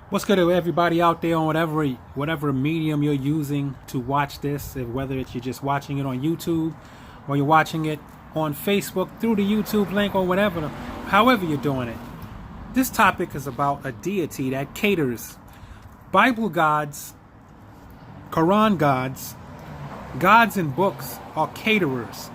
What's good to everybody out there on whatever medium you're using to watch this, whether it's you're just watching it on YouTube or you're watching it on Facebook through the YouTube link or whatever, however you're doing it. This topic is about a deity that caters. Bible gods, Quran gods, gods in books are caterers.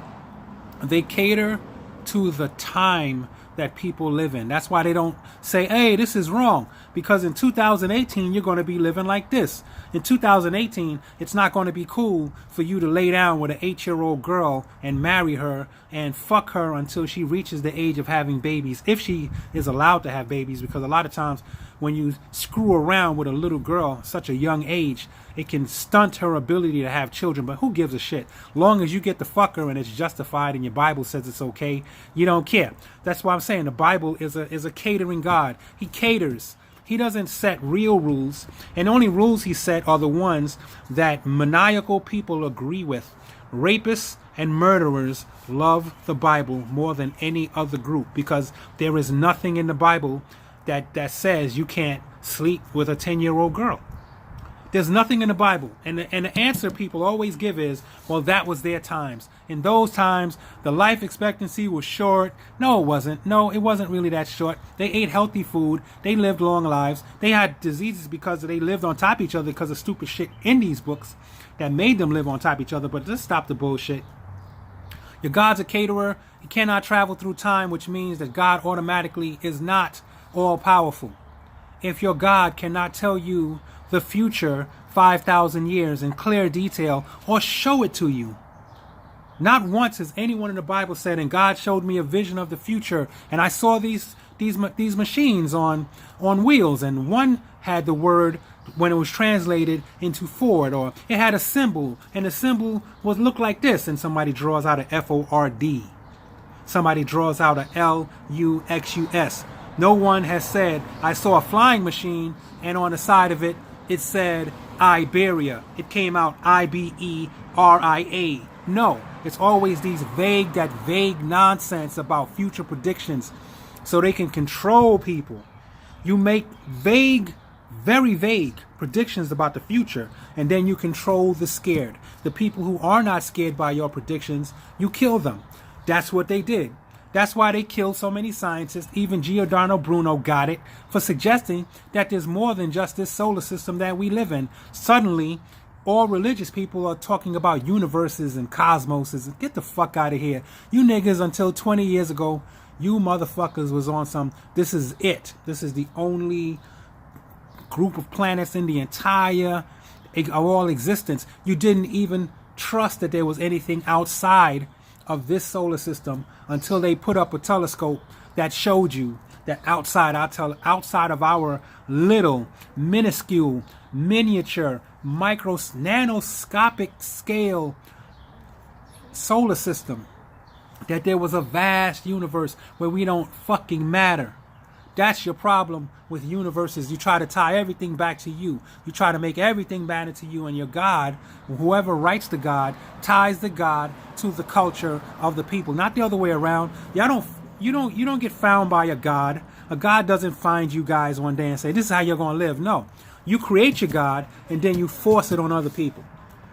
They cater to the time that people live in. That's why they don't say, hey, this is wrong. Because in 2018, you're going to be living like this. In 2018, it's not going to be cool for you to lay down with an 8-year-old girl and marry her and fuck her until she reaches the age of having babies, if she is allowed to have babies. Because a lot of times when you screw around with a little girl such a young age, it can stunt her ability to have children. But who gives a shit? Long as you get the fucker and it's justified and your Bible says it's okay, you don't care. That's why I'm saying the Bible is a catering God. He caters. He doesn't set real rules, and the only rules he set are the ones that maniacal people agree with. Rapists and murderers love the Bible more than any other group, because there is nothing in the Bible that says you can't sleep with a 10-year-old girl. There's nothing in the Bible. And the answer people always give is, well, that was their times. In those times, the life expectancy was short. No, it wasn't. No, it wasn't really that short. They ate healthy food. They lived long lives. They had diseases because they lived on top of each other because of stupid shit in these books that made them live on top of each other. But just stop the bullshit. Your God's a caterer. He cannot travel through time, which means that God automatically is not all-powerful. If your God cannot tell you the future 5,000 years in clear detail or show it to you. Not once has anyone in the Bible said, and God showed me a vision of the future and I saw these machines on wheels, and one had the word when it was translated into Ford, or it had a symbol and the symbol was look like this, and somebody draws out a F-O-R-D. Somebody draws out a L-U-X-U-S. No one has said, I saw a flying machine and on the side of it, it said Iberia. It came out I-B-E-R-I-A. No, it's always these vague nonsense about future predictions so they can control people. You make vague, very vague predictions about the future, and then you control the scared. The people who are not scared by your predictions, you kill them. That's what they did. That's why they killed so many scientists. Even Giordano Bruno got it for suggesting that there's more than just this solar system that we live in. Suddenly, all religious people are talking about universes and cosmoses. Get the fuck out of here. You niggas, until 20 years ago, you motherfuckers was on some, this is it. This is the only group of planets in the entire of all existence. You didn't even trust that there was anything outside of this solar system until they put up a telescope that showed you that outside of our little, minuscule, miniature, nanoscopic scale solar system, that there was a vast universe where we don't fucking matter. That's your problem with universes. You try to tie everything back to you. You try to make everything matter to you, and your God, whoever writes the God, ties the God to the culture of the people, not the other way around. You don't get found by a God. A God doesn't find you guys one day and say, this is how you're going to live. No, you create your God and then you force it on other people.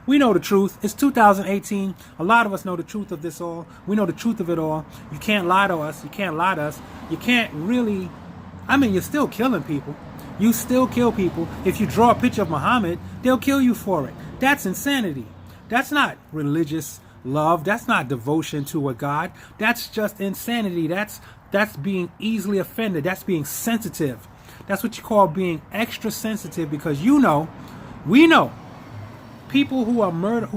We know the truth. It's 2018. A lot of us know the truth of this all. We know the truth of it all. You can't lie to us. You can't lie to us. You can't really... you're still killing people. You still kill people. If you draw a picture of Muhammad, they'll kill you for it. That's insanity. That's not religious love. That's not devotion to a God. That's just insanity. That's being easily offended. That's being sensitive. That's what you call being extra sensitive, because we know people who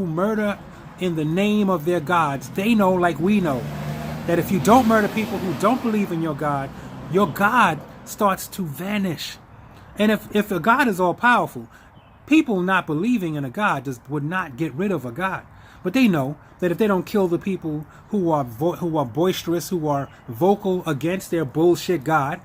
murder in the name of their gods. They know, like we know, that if you don't murder people who don't believe in your God starts to vanish. And if a God is all powerful, people not believing in a God would not get rid of a God. But they know that if they don't kill the people who are boisterous, who are vocal against their bullshit God,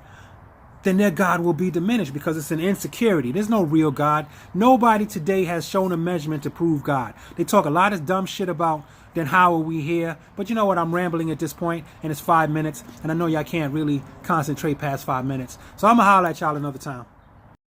then their God will be diminished, because it's an insecurity. There's no real God. Nobody today has shown a measurement to prove God. They talk a lot of dumb shit about, then how are we here? But you know what? I'm rambling at this point, and it's 5 minutes, and I know y'all can't really concentrate past 5 minutes. So I'm going to holler at y'all another time.